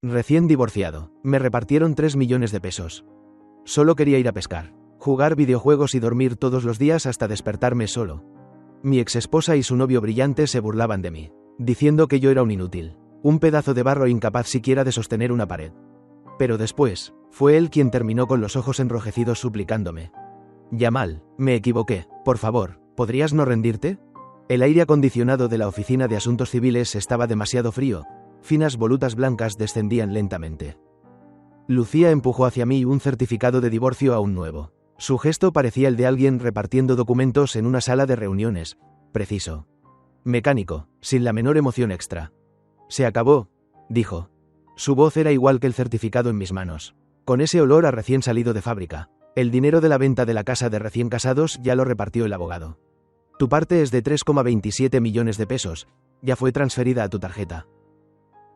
Recién divorciado, me repartieron 3 millones de pesos. Solo quería ir a pescar, jugar videojuegos y dormir todos los días hasta despertarme solo. Mi exesposa y su novio brillante se burlaban de mí, diciendo que yo era un inútil, un pedazo de barro incapaz siquiera de sostener una pared. Pero después, fue él quien terminó con los ojos enrojecidos suplicándome. Yamal, me equivoqué, por favor, ¿podrías no rendirte? El aire acondicionado de la oficina de asuntos civiles estaba demasiado frío, finas volutas blancas descendían lentamente. Lucía empujó hacia mí un certificado de divorcio aún nuevo. Su gesto parecía el de alguien repartiendo documentos en una sala de reuniones, preciso. Mecánico, sin la menor emoción extra. Se acabó, dijo. Su voz era igual que el certificado en mis manos, con ese olor a recién salido de fábrica. El dinero de la venta de la casa de recién casados ya lo repartió el abogado. Tu parte es de 3,27 millones de pesos, ya fue transferida a tu tarjeta.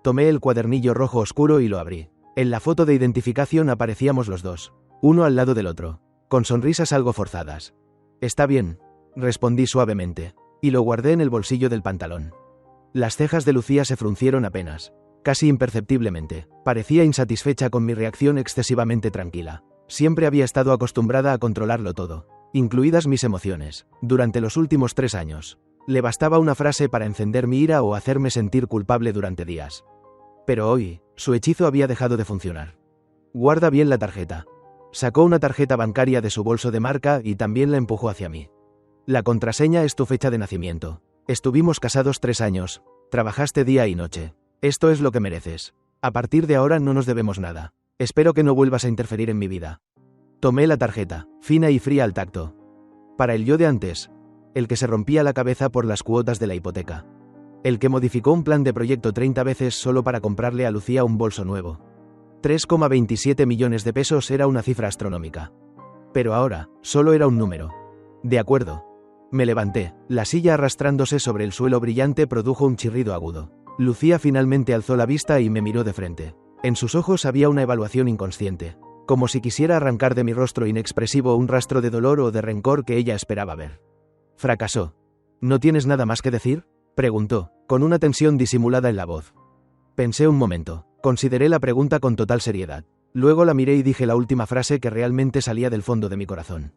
Tomé el cuadernillo rojo oscuro y lo abrí. En la foto de identificación aparecíamos los dos, uno al lado del otro, con sonrisas algo forzadas. Está bien, respondí suavemente, y lo guardé en el bolsillo del pantalón. Las cejas de Lucía se fruncieron apenas, casi imperceptiblemente. Parecía insatisfecha con mi reacción excesivamente tranquila. Siempre había estado acostumbrada a controlarlo todo, incluidas mis emociones, durante los últimos 3 años. Le bastaba una frase para encender mi ira o hacerme sentir culpable durante días. Pero hoy, su hechizo había dejado de funcionar. Guarda bien la tarjeta. Sacó una tarjeta bancaria de su bolso de marca y también la empujó hacia mí. La contraseña es tu fecha de nacimiento. Estuvimos casados 3 años, trabajaste día y noche. Esto es lo que mereces. A partir de ahora no nos debemos nada. Espero que no vuelvas a interferir en mi vida. Tomé la tarjeta, fina y fría al tacto. Para el yo de antes, el que se rompía la cabeza por las cuotas de la hipoteca. El que modificó un plan de proyecto 30 veces solo para comprarle a Lucía un bolso nuevo. 3,27 millones de pesos era una cifra astronómica. Pero ahora, solo era un número. De acuerdo. Me levanté, la silla arrastrándose sobre el suelo brillante produjo un chirrido agudo. Lucía finalmente alzó la vista y me miró de frente. En sus ojos había una evaluación inconsciente, como si quisiera arrancar de mi rostro inexpresivo un rastro de dolor o de rencor que ella esperaba ver. Fracasó. ¿No tienes nada más que decir?, preguntó, con una tensión disimulada en la voz. Pensé un momento, consideré la pregunta con total seriedad. Luego la miré y dije la última frase que realmente salía del fondo de mi corazón.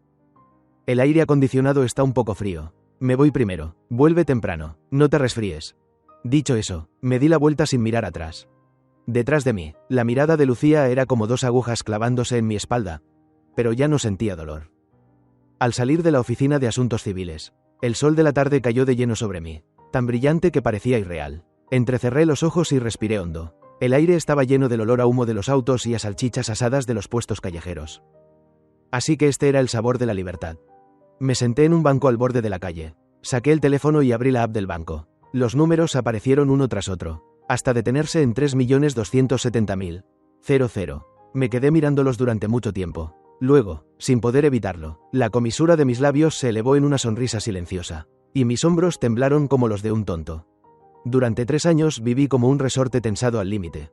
El aire acondicionado está un poco frío. Me voy primero. Vuelve temprano. No te resfríes. Dicho eso, me di la vuelta sin mirar atrás. Detrás de mí, la mirada de Lucía era como 2 agujas clavándose en mi espalda, pero ya no sentía dolor. Al salir de la oficina de asuntos civiles, el sol de la tarde cayó de lleno sobre mí, tan brillante que parecía irreal. Entrecerré los ojos y respiré hondo. El aire estaba lleno del olor a humo de los autos y a salchichas asadas de los puestos callejeros. Así que este era el sabor de la libertad. Me senté en un banco al borde de la calle. Saqué el teléfono y abrí la app del banco. Los números aparecieron uno tras otro, hasta detenerse en 3.270.000. 00. Me quedé mirándolos durante mucho tiempo. Luego, sin poder evitarlo, la comisura de mis labios se elevó en una sonrisa silenciosa, y mis hombros temblaron como los de un tonto. Durante 3 años viví como un resorte tensado al límite.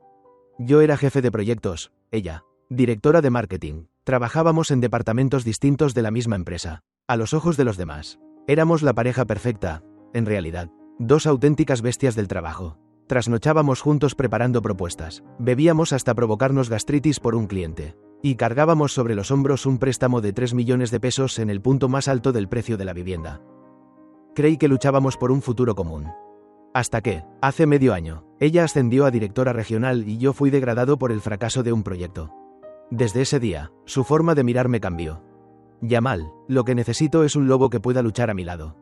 Yo era jefe de proyectos, ella, directora de marketing. Trabajábamos en departamentos distintos de la misma empresa. A los ojos de los demás, éramos la pareja perfecta, en realidad. 2 auténticas bestias del trabajo. Trasnochábamos juntos preparando propuestas, bebíamos hasta provocarnos gastritis por un cliente, y cargábamos sobre los hombros un préstamo de 3 millones de pesos en el punto más alto del precio de la vivienda. Creí que luchábamos por un futuro común. Hasta que, hace medio año, ella ascendió a directora regional y yo fui degradado por el fracaso de un proyecto. Desde ese día, su forma de mirarme cambió. Yamal, lo que necesito es un lobo que pueda luchar a mi lado.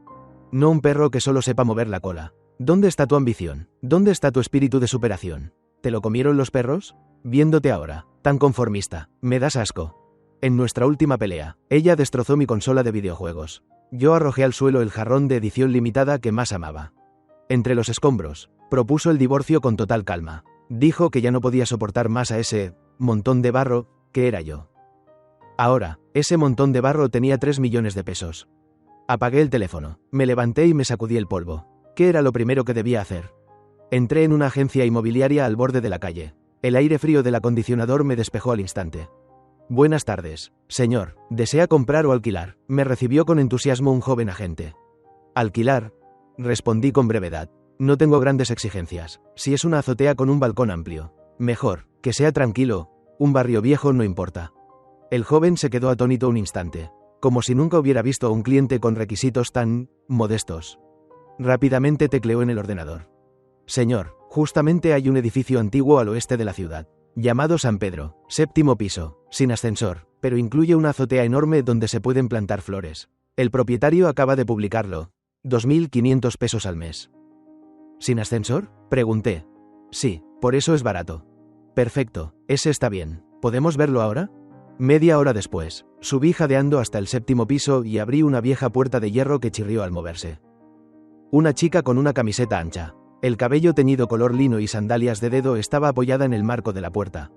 No un perro que solo sepa mover la cola. ¿Dónde está tu ambición? ¿Dónde está tu espíritu de superación? ¿Te lo comieron los perros? Viéndote ahora, tan conformista, me das asco. En nuestra última pelea, ella destrozó mi consola de videojuegos. Yo arrojé al suelo el jarrón de edición limitada que más amaba. Entre los escombros, propuso el divorcio con total calma. Dijo que ya no podía soportar más a ese montón de barro, que era yo. Ahora, ese montón de barro tenía 3 millones de pesos. Apagué el teléfono, me levanté y me sacudí el polvo. ¿Qué era lo primero que debía hacer? Entré en una agencia inmobiliaria al borde de la calle. El aire frío del acondicionador me despejó al instante. Buenas tardes, señor. ¿Desea comprar o alquilar? Me recibió con entusiasmo un joven agente. Alquilar, respondí con brevedad. No tengo grandes exigencias. Si es una azotea con un balcón amplio. Mejor, que sea tranquilo, un barrio viejo no importa. El joven se quedó atónito un instante, como si nunca hubiera visto a un cliente con requisitos tan modestos. Rápidamente tecleó en el ordenador. Señor, justamente hay un edificio antiguo al oeste de la ciudad, llamado San Pedro, 7º piso, sin ascensor, pero incluye una azotea enorme donde se pueden plantar flores. El propietario acaba de publicarlo. 2.500 pesos al mes. ¿Sin ascensor?, pregunté. Sí, por eso es barato. Perfecto, ese está bien. ¿Podemos verlo ahora? Media hora después, subí jadeando hasta el 7º piso y abrí una vieja puerta de hierro que chirrió al moverse. Una chica con una camiseta ancha, el cabello teñido color lino y sandalias de dedo estaba apoyada en el marco de la puerta.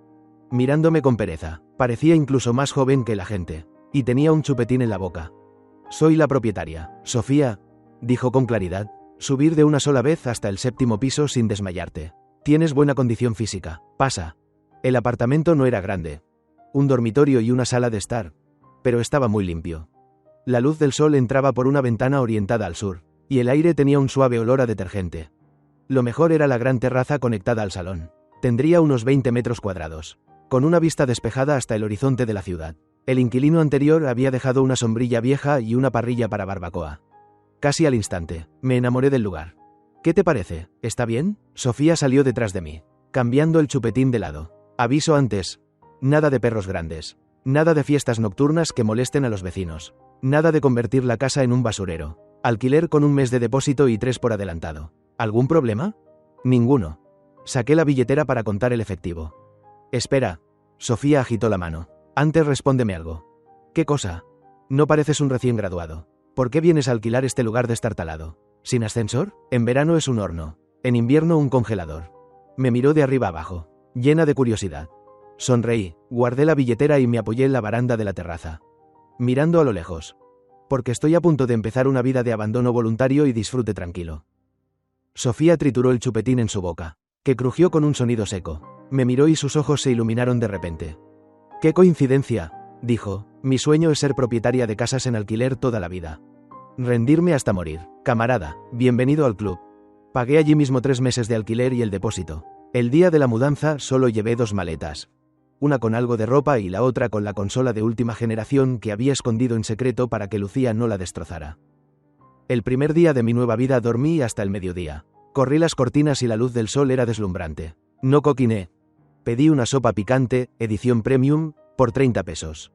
Mirándome con pereza, parecía incluso más joven que la gente, y tenía un chupetín en la boca. Soy la propietaria, Sofía, dijo con claridad. Subir de una sola vez hasta el 7º piso sin desmayarte. Tienes buena condición física, pasa. El apartamento no era grande. Un dormitorio y una sala de estar, pero estaba muy limpio. La luz del sol entraba por una ventana orientada al sur, y el aire tenía un suave olor a detergente. Lo mejor era la gran terraza conectada al salón. Tendría unos 20 metros cuadrados, con una vista despejada hasta el horizonte de la ciudad. El inquilino anterior había dejado una sombrilla vieja y una parrilla para barbacoa. Casi al instante, me enamoré del lugar. ¿Qué te parece? ¿Está bien? Sofía salió detrás de mí, cambiando el chupetín de lado. Aviso antes. Nada de perros grandes. Nada de fiestas nocturnas que molesten a los vecinos. Nada de convertir la casa en un basurero. Alquiler con un mes de depósito y 3 por adelantado. ¿Algún problema? Ninguno. Saqué la billetera para contar el efectivo. Espera. Sofía agitó la mano. Antes respóndeme algo. ¿Qué cosa? No pareces un recién graduado. ¿Por qué vienes a alquilar este lugar destartalado? ¿Sin ascensor? En verano es un horno. En invierno un congelador. Me miró de arriba abajo, llena de curiosidad. Sonreí, guardé la billetera y me apoyé en la baranda de la terraza, mirando a lo lejos. Porque estoy a punto de empezar una vida de abandono voluntario y disfrute tranquilo. Sofía trituró el chupetín en su boca, que crujió con un sonido seco. Me miró y sus ojos se iluminaron de repente. ¡Qué coincidencia!, dijo. Mi sueño es ser propietaria de casas en alquiler toda la vida. Rendirme hasta morir. Camarada, bienvenido al club. Pagué allí mismo 3 meses de alquiler y el depósito. El día de la mudanza solo llevé 2 maletas. Una con algo de ropa y la otra con la consola de última generación que había escondido en secreto para que Lucía no la destrozara. El primer día de mi nueva vida dormí hasta el mediodía. Corrí las cortinas y la luz del sol era deslumbrante. No coquiné. Pedí una sopa picante, edición premium, por 30 pesos.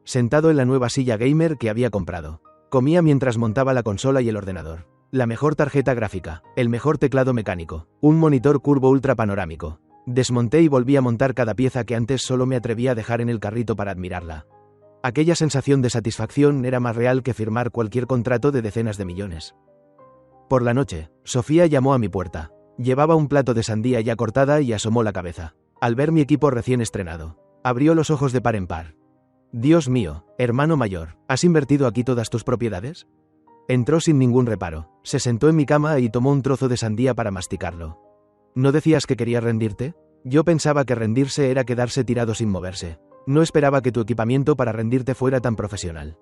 Sentado en la nueva silla gamer que había comprado. Comía mientras montaba la consola y el ordenador. La mejor tarjeta gráfica, el mejor teclado mecánico, un monitor curvo ultra panorámico. Desmonté y volví a montar cada pieza que antes solo me atrevía a dejar en el carrito para admirarla. Aquella sensación de satisfacción era más real que firmar cualquier contrato de decenas de millones. Por la noche, Sofía llamó a mi puerta. Llevaba un plato de sandía ya cortada y asomó la cabeza. Al ver mi equipo recién estrenado, abrió los ojos de par en par. Dios mío, hermano mayor, ¿has invertido aquí todas tus propiedades? Entró sin ningún reparo, se sentó en mi cama y tomó un trozo de sandía para masticarlo. ¿No decías que querías rendirte? Yo pensaba que rendirse era quedarse tirado sin moverse. No esperaba que tu equipamiento para rendirte fuera tan profesional.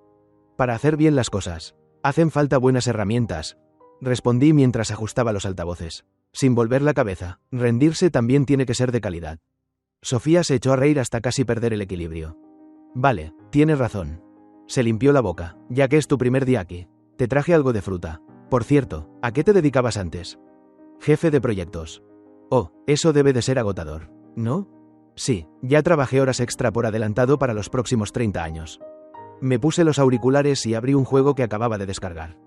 Para hacer bien las cosas, hacen falta buenas herramientas, respondí mientras ajustaba los altavoces. Sin volver la cabeza, rendirse también tiene que ser de calidad. Sofía se echó a reír hasta casi perder el equilibrio. Vale, tienes razón. Se limpió la boca, ya que es tu primer día aquí. Te traje algo de fruta. Por cierto, ¿a qué te dedicabas antes? Jefe de proyectos. Oh, eso debe de ser agotador, ¿no? Sí, ya trabajé horas extra por adelantado para los próximos 30 años. Me puse los auriculares y abrí un juego que acababa de descargar.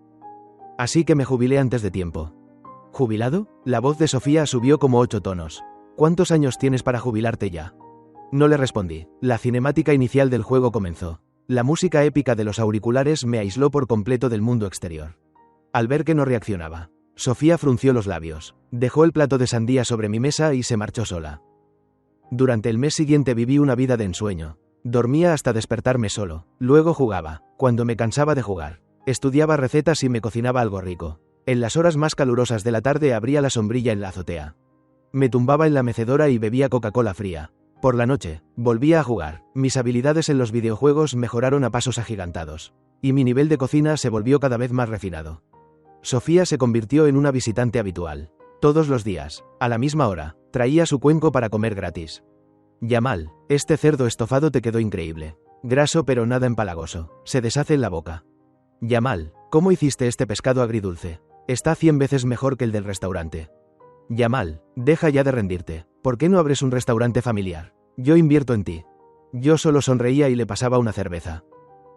Así que me jubilé antes de tiempo. ¿Jubilado? La voz de Sofía subió como 8 tonos. ¿Cuántos años tienes para jubilarte ya? No le respondí. La cinemática inicial del juego comenzó. La música épica de los auriculares me aisló por completo del mundo exterior. Al ver que no reaccionaba, Sofía frunció los labios, dejó el plato de sandía sobre mi mesa y se marchó sola. Durante el mes siguiente viví una vida de ensueño. Dormía hasta despertarme solo, luego jugaba, cuando me cansaba de jugar. Estudiaba recetas y me cocinaba algo rico. En las horas más calurosas de la tarde abría la sombrilla en la azotea. Me tumbaba en la mecedora y bebía Coca-Cola fría. Por la noche, volvía a jugar. Mis habilidades en los videojuegos mejoraron a pasos agigantados. Y mi nivel de cocina se volvió cada vez más refinado. Sofía se convirtió en una visitante habitual. Todos los días, a la misma hora, traía su cuenco para comer gratis. Yamal, este cerdo estofado te quedó increíble. Graso pero nada empalagoso. Se deshace en la boca. Yamal, ¿cómo hiciste este pescado agridulce? Está 100 veces mejor que el del restaurante. Yamal, deja ya de rendirte. ¿Por qué no abres un restaurante familiar? Yo invierto en ti. Yo solo sonreía y le pasaba una cerveza.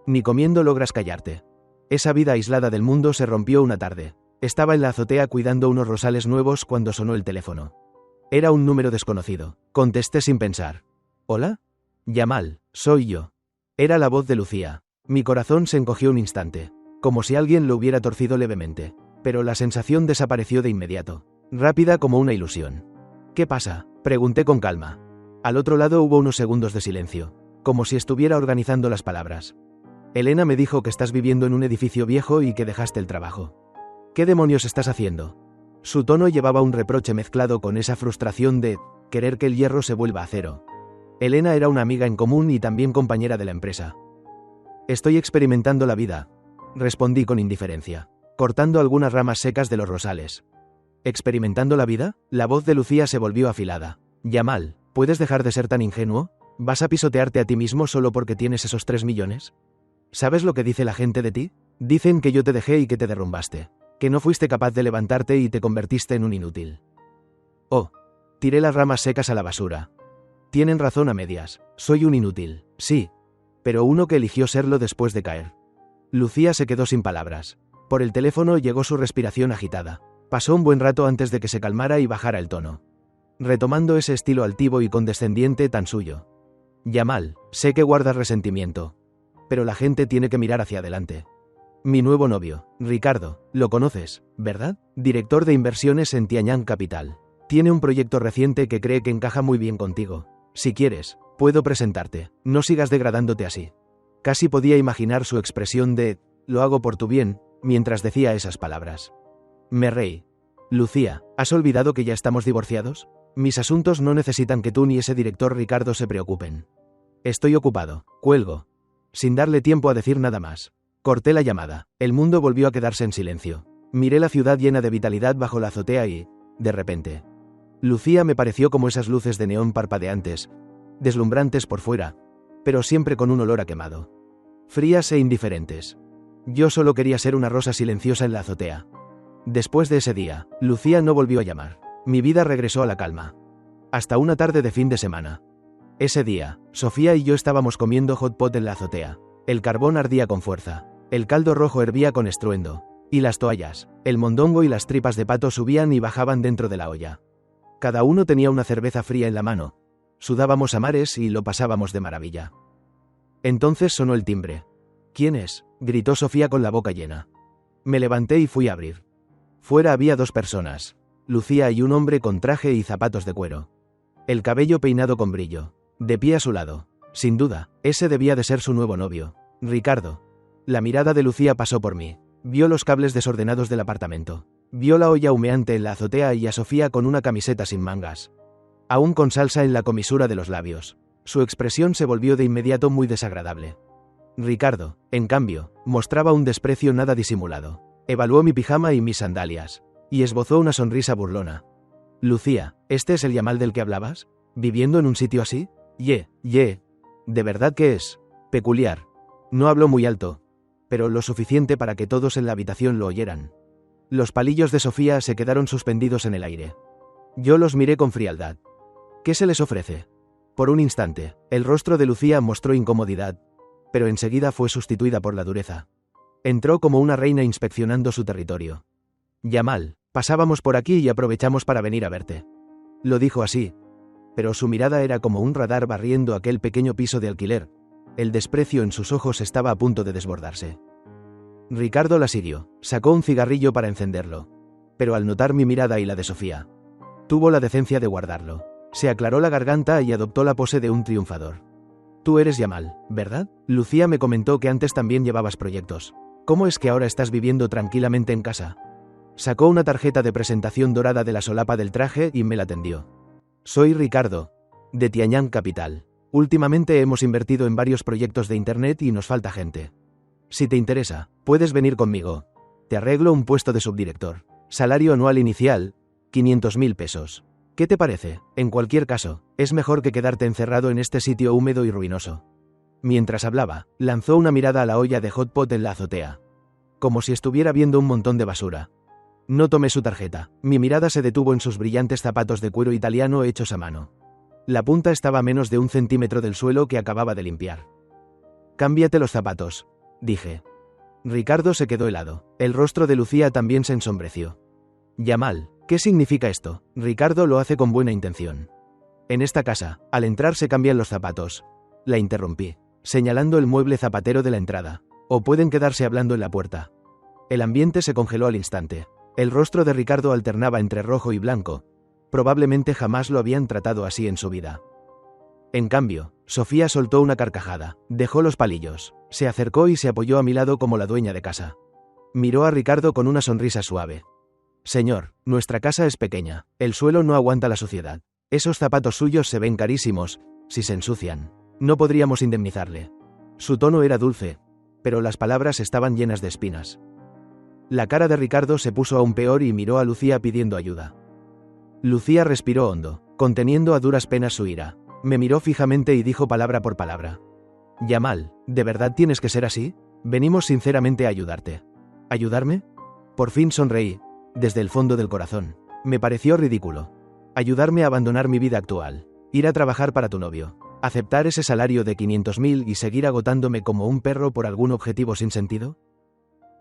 Ni comiendo logras callarte. Esa vida aislada del mundo se rompió una tarde. Estaba en la azotea cuidando unos rosales nuevos cuando sonó el teléfono. Era un número desconocido. Contesté sin pensar. ¿Hola? Yamal, soy yo. Era la voz de Lucía. Mi corazón se encogió un instante, como si alguien lo hubiera torcido levemente, pero la sensación desapareció de inmediato, rápida como una ilusión. ¿Qué pasa?, pregunté con calma. Al otro lado hubo unos segundos de silencio, como si estuviera organizando las palabras. Elena me dijo que estás viviendo en un edificio viejo y que dejaste el trabajo. ¿Qué demonios estás haciendo? Su tono llevaba un reproche mezclado con esa frustración de querer que el hierro se vuelva acero. Elena era una amiga en común y también compañera de la empresa. Estoy experimentando la vida, respondí con indiferencia, cortando algunas ramas secas de los rosales. ¿Experimentando la vida? La voz de Lucía se volvió afilada. Yamal, ¿puedes dejar de ser tan ingenuo? ¿Vas a pisotearte a ti mismo solo porque tienes esos 3 millones? ¿Sabes lo que dice la gente de ti? Dicen que yo te dejé y que te derrumbaste, que no fuiste capaz de levantarte y te convertiste en un inútil. Oh, tiré las ramas secas a la basura. Tienen razón a medias, soy un inútil, sí, pero uno que eligió serlo después de caer. Lucía se quedó sin palabras. Por el teléfono llegó su respiración agitada. Pasó un buen rato antes de que se calmara y bajara el tono, retomando ese estilo altivo y condescendiente tan suyo. Yamal, sé que guardas resentimiento, pero la gente tiene que mirar hacia adelante. Mi nuevo novio, Ricardo, lo conoces, ¿verdad? Director de inversiones en Tianyang Capital. Tiene un proyecto reciente que cree que encaja muy bien contigo. Si quieres, puedo presentarte. No sigas degradándote así. Casi podía imaginar su expresión de «lo hago por tu bien», mientras decía esas palabras. Me reí. Lucía, ¿has olvidado que ya estamos divorciados? Mis asuntos no necesitan que tú ni ese director Ricardo se preocupen. Estoy ocupado. Cuelgo. Sin darle tiempo a decir nada más. Corté la llamada. El mundo volvió a quedarse en silencio. Miré la ciudad llena de vitalidad bajo la azotea y, de repente, Lucía me pareció como esas luces de neón parpadeantes, deslumbrantes por fuera, pero siempre con un olor a quemado. Frías e indiferentes. Yo solo quería ser una rosa silenciosa en la azotea. Después de ese día, Lucía no volvió a llamar. Mi vida regresó a la calma. Hasta una tarde de fin de semana. Ese día, Sofía y yo estábamos comiendo hot pot en la azotea. El carbón ardía con fuerza. El caldo rojo hervía con estruendo. Y las toallas, el mondongo y las tripas de pato subían y bajaban dentro de la olla. Cada uno tenía una cerveza fría en la mano. Sudábamos a mares y lo pasábamos de maravilla. Entonces sonó el timbre. ¿Quién es?, gritó Sofía con la boca llena. Me levanté y fui a abrir. Fuera había 2 personas, Lucía y un hombre con traje y zapatos de cuero. El cabello peinado con brillo. De pie a su lado. Sin duda, ese debía de ser su nuevo novio, Ricardo. La mirada de Lucía pasó por mí. Vio los cables desordenados del apartamento. Vio la olla humeante en la azotea y a Sofía con una camiseta sin mangas, aún con salsa en la comisura de los labios. Su expresión se volvió de inmediato muy desagradable. Ricardo, en cambio, mostraba un desprecio nada disimulado. Evaluó mi pijama y mis sandalias, y esbozó una sonrisa burlona. Lucía, ¿este es el Yamal del que hablabas? ¿Viviendo en un sitio así? ¿De verdad que es peculiar? No habló muy alto, pero lo suficiente para que todos en la habitación lo oyeran. Los palillos de Sofía se quedaron suspendidos en el aire. Yo los miré con frialdad. ¿Qué se les ofrece? Por un instante, el rostro de Lucía mostró incomodidad, pero enseguida fue sustituida por la dureza. Entró como una reina inspeccionando su territorio. Yamal, pasábamos por aquí y aprovechamos para venir a verte. Lo dijo así, pero su mirada era como un radar barriendo aquel pequeño piso de alquiler. El desprecio en sus ojos estaba a punto de desbordarse. Ricardo la siguió, sacó un cigarrillo para encenderlo, pero al notar mi mirada y la de Sofía, tuvo la decencia de guardarlo. Se aclaró la garganta y adoptó la pose de un triunfador. Tú eres Yamal, ¿verdad? Lucía me comentó que antes también llevabas proyectos. ¿Cómo es que ahora estás viviendo tranquilamente en casa? Sacó una tarjeta de presentación dorada de la solapa del traje y me la tendió. Soy Ricardo, de Tianyang Capital. Últimamente hemos invertido en varios proyectos de internet y nos falta gente. Si te interesa, puedes venir conmigo. Te arreglo un puesto de subdirector. Salario anual inicial, 500.000 pesos. ¿Qué te parece? En cualquier caso, es mejor que quedarte encerrado en este sitio húmedo y ruinoso. Mientras hablaba, lanzó una mirada a la olla de hot pot en la azotea. Como si estuviera viendo un montón de basura. No tomé su tarjeta. Mi mirada se detuvo en sus brillantes zapatos de cuero italiano hechos a mano. La punta estaba a menos de 1 centímetro del suelo que acababa de limpiar. «Cámbiate los zapatos», dije. Ricardo se quedó helado. El rostro de Lucía también se ensombreció. «Yamal, ¿qué significa esto?» Ricardo lo hace con buena intención. «En esta casa, al entrar se cambian los zapatos». La interrumpí, señalando el mueble zapatero de la entrada. «O pueden quedarse hablando en la puerta». El ambiente se congeló al instante. El rostro de Ricardo alternaba entre rojo y blanco. Probablemente jamás lo habían tratado así en su vida. En cambio, Sofía soltó una carcajada, dejó los palillos, se acercó y se apoyó a mi lado como la dueña de casa. Miró a Ricardo con una sonrisa suave. «Señor, nuestra casa es pequeña, el suelo no aguanta la suciedad. Esos zapatos suyos se ven carísimos, si se ensucian. No podríamos indemnizarle». Su tono era dulce, pero las palabras estaban llenas de espinas. La cara de Ricardo se puso aún peor y miró a Lucía pidiendo ayuda. Lucía respiró hondo, conteniendo a duras penas su ira. Me miró fijamente y dijo palabra por palabra. «Yamal, ¿de verdad tienes que ser así? Venimos sinceramente a ayudarte». ¿Ayudarme? Por fin sonreí, desde el fondo del corazón. Me pareció ridículo. Ayudarme a abandonar mi vida actual. Ir a trabajar para tu novio. ¿Aceptar ese salario de 500.000 y seguir agotándome como un perro por algún objetivo sin sentido?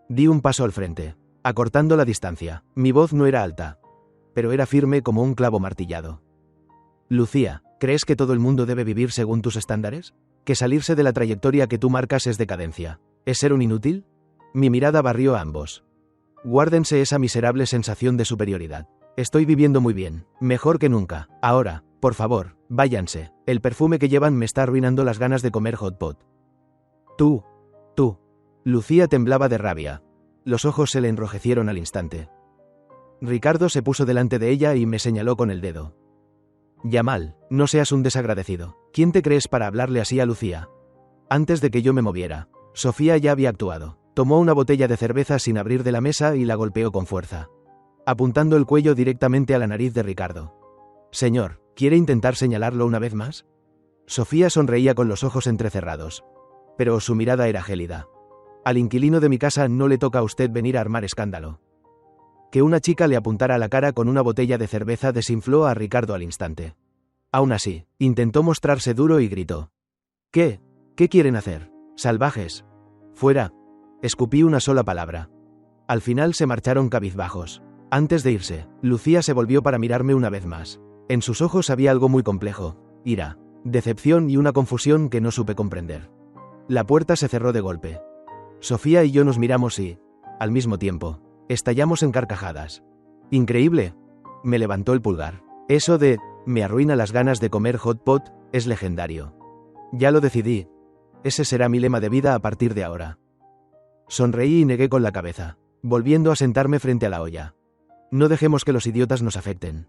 Di un paso al frente, acortando la distancia. Mi voz no era alta, pero era firme como un clavo martillado. «Lucía, ¿crees que todo el mundo debe vivir según tus estándares? ¿Que salirse de la trayectoria que tú marcas es decadencia? ¿Es ser un inútil?» Mi mirada barrió a ambos. «Guárdense esa miserable sensación de superioridad. Estoy viviendo muy bien, mejor que nunca. Ahora, por favor, váyanse. El perfume que llevan me está arruinando las ganas de comer hot pot». Tú. Lucía temblaba de rabia. Los ojos se le enrojecieron al instante. Ricardo se puso delante de ella y me señaló con el dedo. «Yamal, no seas un desagradecido. ¿Quién te crees para hablarle así a Lucía?» Antes de que yo me moviera, Sofía ya había actuado. Tomó una botella de cerveza sin abrir de la mesa y la golpeó con fuerza, apuntando el cuello directamente a la nariz de Ricardo. «Señor, ¿quiere intentar señalarlo una vez más?» Sofía sonreía con los ojos entrecerrados, pero su mirada era gélida. «Al inquilino de mi casa no le toca a usted venir a armar escándalo». Que una chica le apuntara a la cara con una botella de cerveza desinfló a Ricardo al instante. Aún así, intentó mostrarse duro y gritó. «¿Qué? ¿Qué quieren hacer? Salvajes. Fuera». Escupí una sola palabra. Al final se marcharon cabizbajos. Antes de irse, Lucía se volvió para mirarme una vez más. En sus ojos había algo muy complejo: ira, decepción y una confusión que no supe comprender. La puerta se cerró de golpe. Sofía y yo nos miramos y, al mismo tiempo, estallamos en carcajadas. «Increíble», me levantó el pulgar. «Eso de, me arruina las ganas de comer hot pot, es legendario. Ya lo decidí. Ese será mi lema de vida a partir de ahora». Sonreí y negué con la cabeza, volviendo a sentarme frente a la olla. «No dejemos que los idiotas nos afecten».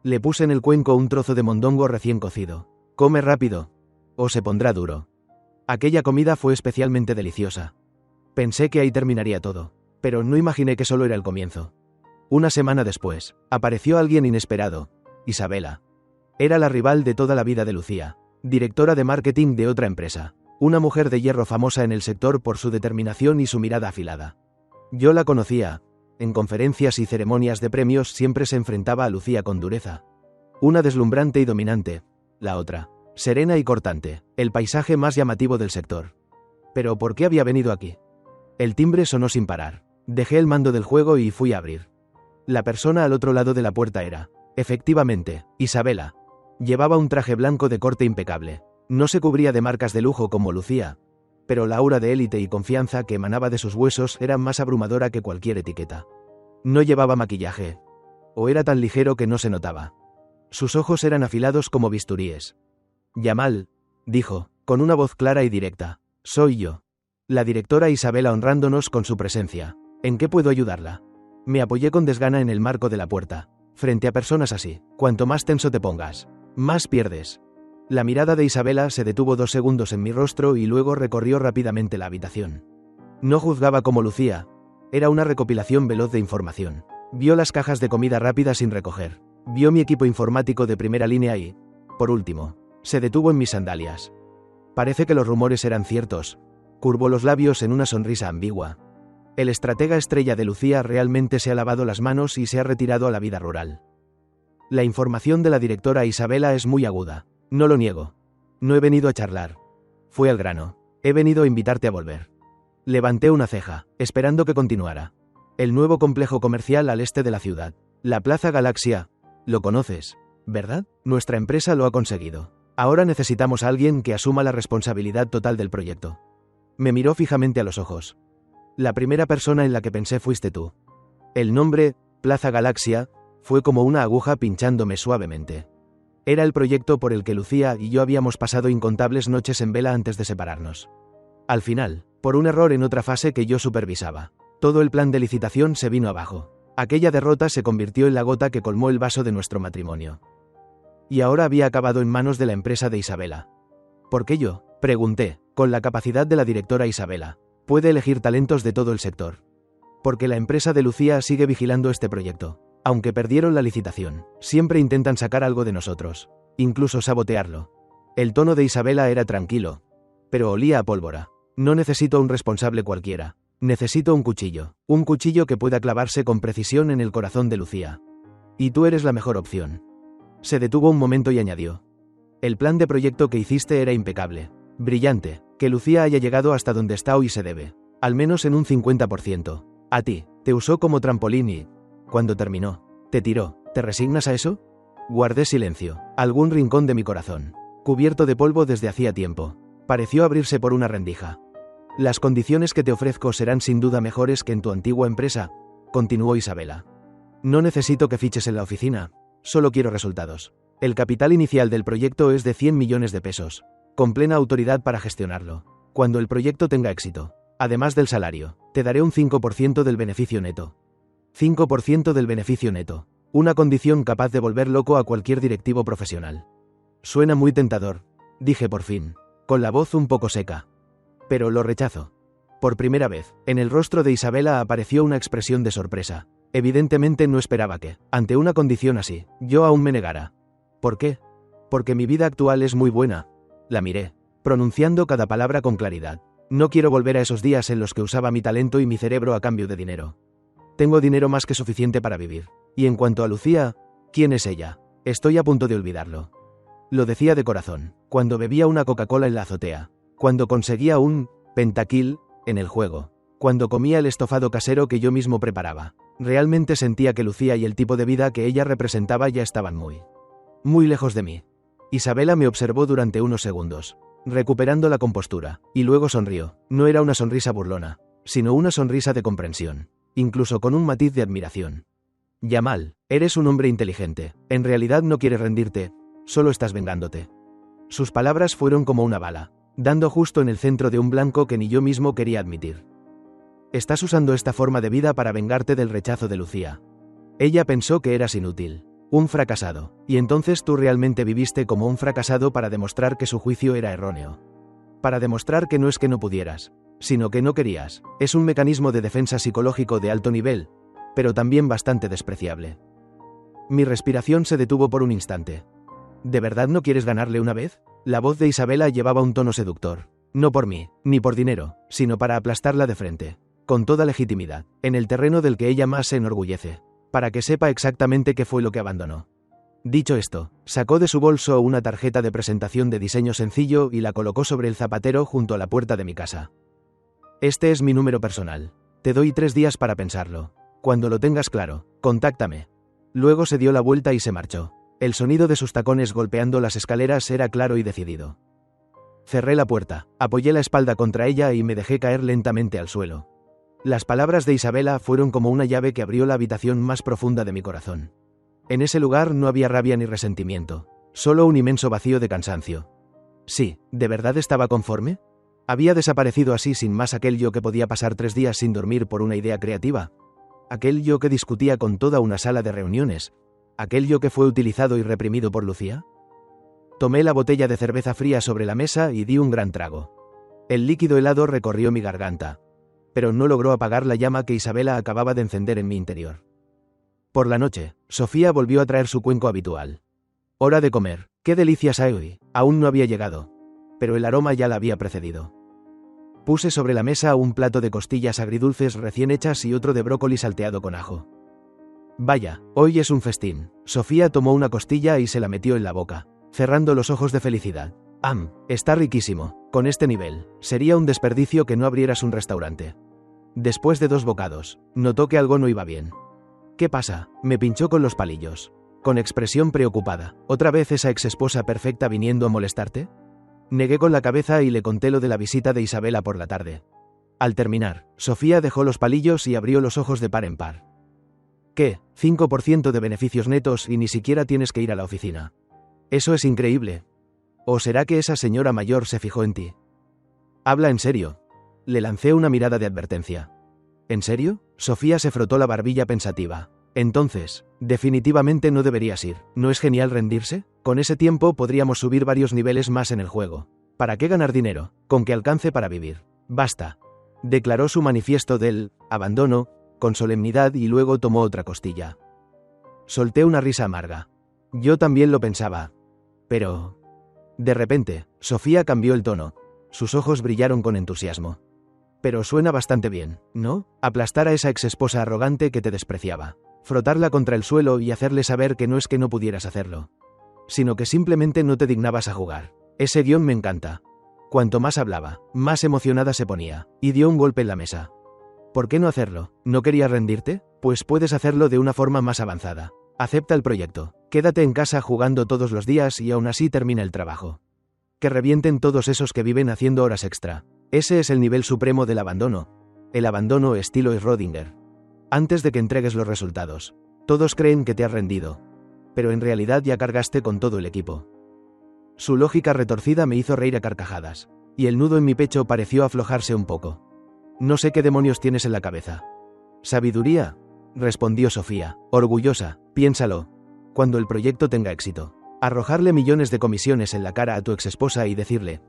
Le puse en el cuenco un trozo de mondongo recién cocido. «Come rápido, o se pondrá duro». Aquella comida fue especialmente deliciosa. Pensé que ahí terminaría todo, pero no imaginé que solo era el comienzo. Una semana después, apareció alguien inesperado: Isabela. Era la rival de toda la vida de Lucía, directora de marketing de otra empresa, una mujer de hierro famosa en el sector por su determinación y su mirada afilada. Yo la conocía. En conferencias y ceremonias de premios siempre se enfrentaba a Lucía con dureza. Una deslumbrante y dominante, la otra, serena y cortante, el paisaje más llamativo del sector. ¿Pero por qué había venido aquí? El timbre sonó sin parar. Dejé el mando del juego y fui a abrir. La persona al otro lado de la puerta era, efectivamente, Isabela. Llevaba un traje blanco de corte impecable. No se cubría de marcas de lujo como Lucía, pero la aura de élite y confianza que emanaba de sus huesos era más abrumadora que cualquier etiqueta. No llevaba maquillaje, o era tan ligero que no se notaba. Sus ojos eran afilados como bisturíes. «Yamal», dijo, con una voz clara y directa, «soy yo. La directora Isabela honrándonos con su presencia. ¿En qué puedo ayudarla?» Me apoyé con desgana en el marco de la puerta. Frente a personas así, cuanto más tenso te pongas, más pierdes. La mirada de Isabela se detuvo 2 segundos en mi rostro y luego recorrió rápidamente la habitación. No juzgaba como Lucía. Era una recopilación veloz de información. Vio las cajas de comida rápida sin recoger. Vio mi equipo informático de primera línea y, por último, se detuvo en mis sandalias. Parece que los rumores eran ciertos. Curvó los labios en una sonrisa ambigua. El estratega estrella de Lucía realmente se ha lavado las manos y se ha retirado a la vida rural. La información de la directora Isabela es muy aguda. No lo niego. No he venido a charlar. Fue al grano. He venido a invitarte a volver. Levanté una ceja, esperando que continuara. El nuevo complejo comercial al este de la ciudad. La Plaza Galaxia. Lo conoces, ¿verdad? Nuestra empresa lo ha conseguido. Ahora necesitamos a alguien que asuma la responsabilidad total del proyecto. Me miró fijamente a los ojos. La primera persona en la que pensé fuiste tú. El nombre, Plaza Galaxia, fue como una aguja pinchándome suavemente. Era el proyecto por el que Lucía y yo habíamos pasado incontables noches en vela antes de separarnos. Al final, por un error en otra fase que yo supervisaba, todo el plan de licitación se vino abajo. Aquella derrota se convirtió en la gota que colmó el vaso de nuestro matrimonio. Y ahora había acabado en manos de la empresa de Isabela. ¿Por qué yo?, pregunté, con la capacidad de la directora Isabela. Puede elegir talentos de todo el sector. Porque la empresa de Lucía sigue vigilando este proyecto. Aunque perdieron la licitación, siempre intentan sacar algo de nosotros, incluso sabotearlo. El tono de Isabela era tranquilo, pero olía a pólvora. No necesito un responsable cualquiera. Necesito un cuchillo que pueda clavarse con precisión en el corazón de Lucía. Y tú eres la mejor opción. Se detuvo un momento y añadió. El plan de proyecto que hiciste era impecable. Brillante. Que Lucía haya llegado hasta donde está hoy se debe, al menos en un 50%. A ti, te usó como trampolín y, cuando terminó, te tiró. ¿Te resignas a eso? Guardé silencio. Algún rincón de mi corazón, cubierto de polvo desde hacía tiempo, pareció abrirse por una rendija. Las condiciones que te ofrezco serán sin duda mejores que en tu antigua empresa, continuó Isabela. No necesito que fiches en la oficina, solo quiero resultados. El capital inicial del proyecto es de 100 millones de pesos, con plena autoridad para gestionarlo. Cuando el proyecto tenga éxito, además del salario, te daré un 5% del beneficio neto. 5% del beneficio neto, una condición capaz de volver loco a cualquier directivo profesional. Suena muy tentador, dije por fin, con la voz un poco seca. Pero lo rechazo. Por primera vez, en el rostro de Isabela apareció una expresión de sorpresa. Evidentemente no esperaba que, ante una condición así, yo aún me negara. ¿Por qué? Porque mi vida actual es muy buena. La miré, pronunciando cada palabra con claridad. No quiero volver a esos días en los que usaba mi talento y mi cerebro a cambio de dinero. Tengo dinero más que suficiente para vivir. Y en cuanto a Lucía, ¿quién es ella? Estoy a punto de olvidarlo. Lo decía de corazón, cuando bebía una Coca-Cola en la azotea, cuando conseguía un pentakill en el juego, cuando comía el estofado casero que yo mismo preparaba. Realmente sentía que Lucía y el tipo de vida que ella representaba ya estaban muy lejos de mí. Isabela me observó durante unos segundos, recuperando la compostura, y luego sonrió. No era una sonrisa burlona, sino una sonrisa de comprensión, incluso con un matiz de admiración. Yamal, eres un hombre inteligente. En realidad no quieres rendirte, solo estás vengándote. Sus palabras fueron como una bala, dando justo en el centro de un blanco que ni yo mismo quería admitir. Estás usando esta forma de vida para vengarte del rechazo de Lucía. Ella pensó que eras inútil, un fracasado, y entonces tú realmente viviste como un fracasado para demostrar que su juicio era erróneo. Para demostrar que no es que no pudieras, sino que no querías. Es un mecanismo de defensa psicológico de alto nivel, pero también bastante despreciable. Mi respiración se detuvo por un instante. ¿De verdad no quieres ganarle una vez? La voz de Isabela llevaba un tono seductor. No por mí, ni por dinero, sino para aplastarla de frente, con toda legitimidad, en el terreno del que ella más se enorgullece, para que sepa exactamente qué fue lo que abandonó. Dicho esto, sacó de su bolso una tarjeta de presentación de diseño sencillo y la colocó sobre el zapatero junto a la puerta de mi casa. Este es mi número personal. Te doy 3 días para pensarlo. Cuando lo tengas claro, contáctame. Luego se dio la vuelta y se marchó. El sonido de sus tacones golpeando las escaleras era claro y decidido. Cerré la puerta, apoyé la espalda contra ella y me dejé caer lentamente al suelo. Las palabras de Isabela fueron como una llave que abrió la habitación más profunda de mi corazón. En ese lugar no había rabia ni resentimiento, solo un inmenso vacío de cansancio. Sí, ¿de verdad estaba conforme? ¿Había desaparecido así sin más aquel yo que podía pasar 3 días sin dormir por una idea creativa? ¿Aquel yo que discutía con toda una sala de reuniones? ¿Aquel yo que fue utilizado y reprimido por Lucía? Tomé la botella de cerveza fría sobre la mesa y di un gran trago. El líquido helado recorrió mi garganta, pero no logró apagar la llama que Isabela acababa de encender en mi interior. Por la noche, Sofía volvió a traer su cuenco habitual. Hora de comer. ¡Qué delicias hay hoy! Aún no había llegado. Pero el aroma ya la había precedido. Puse sobre la mesa un plato de costillas agridulces recién hechas y otro de brócoli salteado con ajo. Vaya, hoy es un festín. Sofía tomó una costilla y se la metió en la boca, cerrando los ojos de felicidad. Está riquísimo. Con este nivel, sería un desperdicio que no abrieras un restaurante. Después de 2 bocados, notó que algo no iba bien. ¿Qué pasa? Me pinchó con los palillos. Con expresión preocupada. ¿Otra vez esa exesposa perfecta viniendo a molestarte? Negué con la cabeza y le conté lo de la visita de Isabela por la tarde. Al terminar, Sofía dejó los palillos y abrió los ojos de par en par. ¿Qué? 5% de beneficios netos y ni siquiera tienes que ir a la oficina. Eso es increíble. ¿O será que esa señora mayor se fijó en ti? Habla en serio. Le lancé una mirada de advertencia. ¿En serio? Sofía se frotó la barbilla pensativa. Entonces, definitivamente no deberías ir. ¿No es genial rendirse? Con ese tiempo podríamos subir varios niveles más en el juego. ¿Para qué ganar dinero? Con que alcance para vivir. Basta. Declaró su manifiesto del abandono, con solemnidad y luego tomó otra costilla. Solté una risa amarga. Yo también lo pensaba. Pero... De repente, Sofía cambió el tono. Sus ojos brillaron con entusiasmo. Pero suena bastante bien, ¿no? Aplastar a esa exesposa arrogante que te despreciaba. Frotarla contra el suelo y hacerle saber que no es que no pudieras hacerlo, sino que simplemente no te dignabas a jugar. Ese guión me encanta. Cuanto más hablaba, más emocionada se ponía, y dio un golpe en la mesa. ¿Por qué no hacerlo? ¿No querías rendirte? Pues puedes hacerlo de una forma más avanzada. Acepta el proyecto. Quédate en casa jugando todos los días y aún así termina el trabajo. Que revienten todos esos que viven haciendo horas extra. Ese es el nivel supremo del abandono. El abandono estilo Schrödinger. Antes de que entregues los resultados, todos creen que te has rendido. Pero en realidad ya cargaste con todo el equipo. Su lógica retorcida me hizo reír a carcajadas, y el nudo en mi pecho pareció aflojarse un poco. No sé qué demonios tienes en la cabeza. ¿Sabiduría? Respondió Sofía, orgullosa. Piénsalo. Cuando el proyecto tenga éxito, arrojarle millones de comisiones en la cara a tu exesposa y decirle: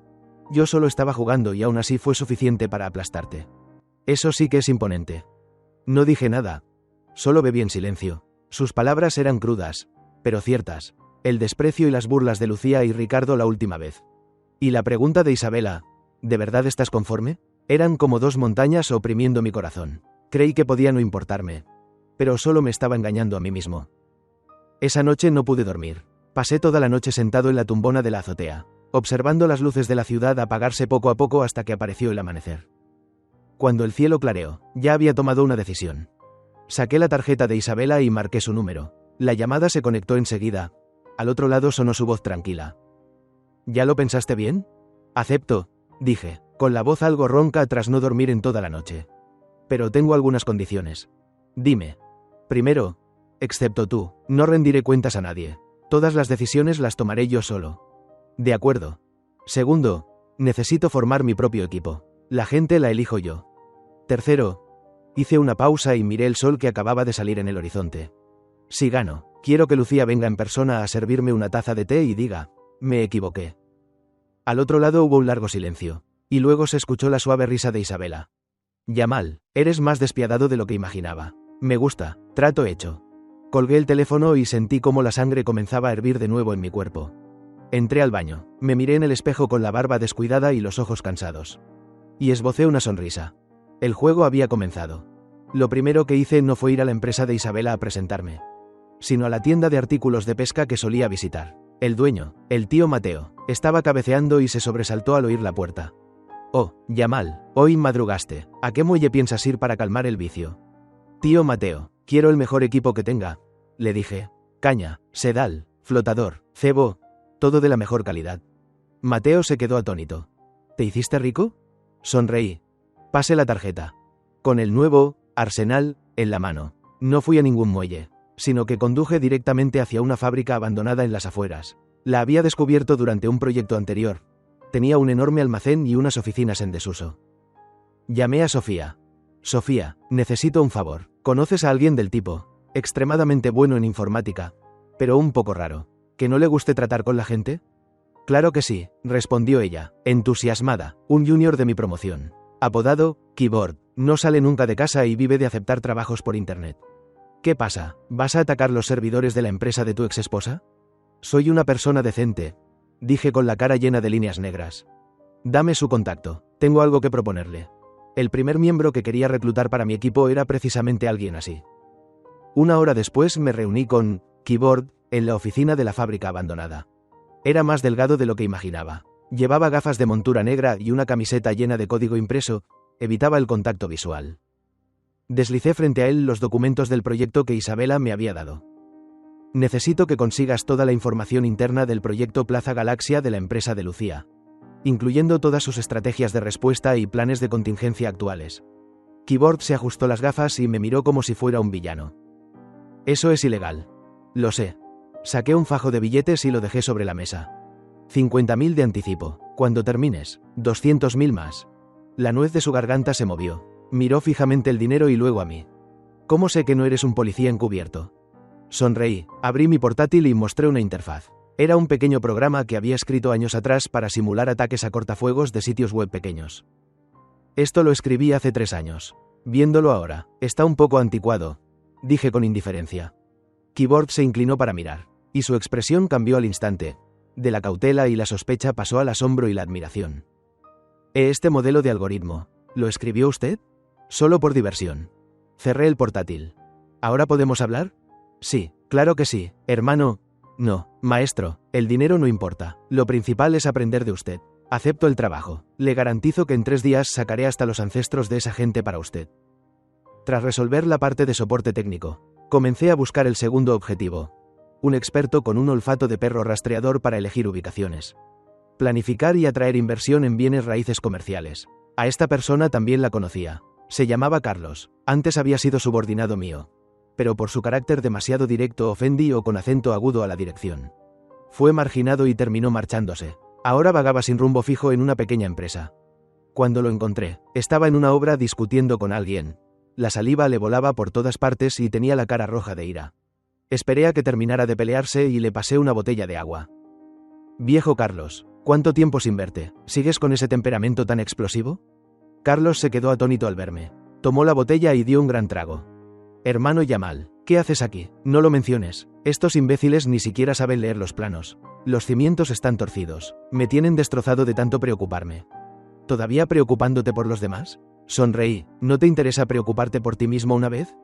yo solo estaba jugando y aún así fue suficiente para aplastarte. Eso sí que es imponente. No dije nada. Solo bebí en silencio. Sus palabras eran crudas, pero ciertas. El desprecio y las burlas de Lucía y Ricardo la última vez. Y la pregunta de Isabela: ¿de verdad estás conforme? Eran como 2 montañas oprimiendo mi corazón. Creí que podía no importarme, pero solo me estaba engañando a mí mismo. Esa noche no pude dormir. Pasé toda la noche sentado en la tumbona de la azotea, observando las luces de la ciudad apagarse poco a poco hasta que apareció el amanecer. Cuando el cielo clareó, ya había tomado una decisión. Saqué la tarjeta de Isabela y marqué su número. La llamada se conectó enseguida. Al otro lado sonó su voz tranquila. ¿Ya lo pensaste bien? Acepto, dije, con la voz algo ronca tras no dormir en toda la noche. Pero tengo algunas condiciones. Dime. Primero, excepto tú, no rendiré cuentas a nadie. Todas las decisiones las tomaré yo solo. De acuerdo. Segundo, necesito formar mi propio equipo. La gente la elijo yo. Tercero, hice una pausa y miré el sol que acababa de salir en el horizonte. Si gano, quiero que Lucía venga en persona a servirme una taza de té y diga: me equivoqué. Al otro lado hubo un largo silencio, y luego se escuchó la suave risa de Isabela. Yamal, eres más despiadado de lo que imaginaba. Me gusta, trato hecho. Colgué el teléfono y sentí cómo la sangre comenzaba a hervir de nuevo en mi cuerpo. Entré al baño, me miré en el espejo con la barba descuidada y los ojos cansados. Y esbocé una sonrisa. El juego había comenzado. Lo primero que hice no fue ir a la empresa de Isabela a presentarme, sino a la tienda de artículos de pesca que solía visitar. El dueño, el tío Mateo, estaba cabeceando y se sobresaltó al oír la puerta. Oh, Yamal, hoy madrugaste. ¿A qué muelle piensas ir para calmar el vicio? Tío Mateo, quiero el mejor equipo que tenga, le dije. Caña, sedal, flotador, cebo, todo de la mejor calidad. Mateo se quedó atónito. ¿Te hiciste rico? Sonreí. Pasé la tarjeta. Con el nuevo arsenal en la mano. No fui a ningún muelle, sino que conduje directamente hacia una fábrica abandonada en las afueras. La había descubierto durante un proyecto anterior. Tenía un enorme almacén y unas oficinas en desuso. Llamé a Sofía. Sofía, necesito un favor. ¿Conoces a alguien del tipo? Extremadamente bueno en informática, pero un poco raro. ¿Que no le guste tratar con la gente? Claro que sí, respondió ella, entusiasmada. Un junior de mi promoción. Apodado Keyboard. No sale nunca de casa y vive de aceptar trabajos por internet. ¿Qué pasa? ¿Vas a atacar los servidores de la empresa de tu exesposa? Soy una persona decente, dije con la cara llena de líneas negras. Dame su contacto, tengo algo que proponerle. El primer miembro que quería reclutar para mi equipo era precisamente alguien así. Una hora después me reuní con Keyboard en la oficina de la fábrica abandonada. Era más delgado de lo que imaginaba. Llevaba gafas de montura negra y una camiseta llena de código impreso, evitaba el contacto visual. Deslicé frente a él los documentos del proyecto que Isabela me había dado. Necesito que consigas toda la información interna del proyecto Plaza Galaxia de la empresa de Lucía, incluyendo todas sus estrategias de respuesta y planes de contingencia actuales. Keyboard se ajustó las gafas y me miró como si fuera un villano. Eso es ilegal. Lo sé. Saqué un fajo de billetes y lo dejé sobre la mesa. 50.000 de anticipo. Cuando termines, 200.000 más. La nuez de su garganta se movió. Miró fijamente el dinero y luego a mí. ¿Cómo sé que no eres un policía encubierto? Sonreí, abrí mi portátil y mostré una interfaz. Era un pequeño programa que había escrito años atrás para simular ataques a cortafuegos de sitios web pequeños. Esto lo escribí hace 3 años. Viéndolo ahora, está un poco anticuado, dije con indiferencia. Keyboard se inclinó para mirar, y su expresión cambió al instante. De la cautela y la sospecha pasó al asombro y la admiración. Este modelo de algoritmo, ¿lo escribió usted? Solo por diversión. Cerré el portátil. ¿Ahora podemos hablar? Sí, claro que sí, hermano. No, maestro, el dinero no importa. Lo principal es aprender de usted. Acepto el trabajo. Le garantizo que en 3 días sacaré hasta los ancestros de esa gente para usted. Tras resolver la parte de soporte técnico, comencé a buscar el segundo objetivo. Un experto con un olfato de perro rastreador para elegir ubicaciones. Planificar y atraer inversión en bienes raíces comerciales. A esta persona también la conocía. Se llamaba Carlos. Antes había sido subordinado mío. Pero por su carácter demasiado directo ofendí o con acento agudo a la dirección. Fue marginado y terminó marchándose. Ahora vagaba sin rumbo fijo en una pequeña empresa. Cuando lo encontré, estaba en una obra discutiendo con alguien. La saliva le volaba por todas partes y tenía la cara roja de ira. Esperé a que terminara de pelearse y le pasé una botella de agua. Viejo Carlos, ¿cuánto tiempo sin verte? ¿Sigues con ese temperamento tan explosivo? Carlos se quedó atónito al verme. Tomó la botella y dio un gran trago. Hermano Yamal, ¿qué haces aquí? No lo menciones. Estos imbéciles ni siquiera saben leer los planos. Los cimientos están torcidos. Me tienen destrozado de tanto preocuparme. ¿Todavía preocupándote por los demás? Sonreí. ¿No te interesa preocuparte por ti mismo una vez?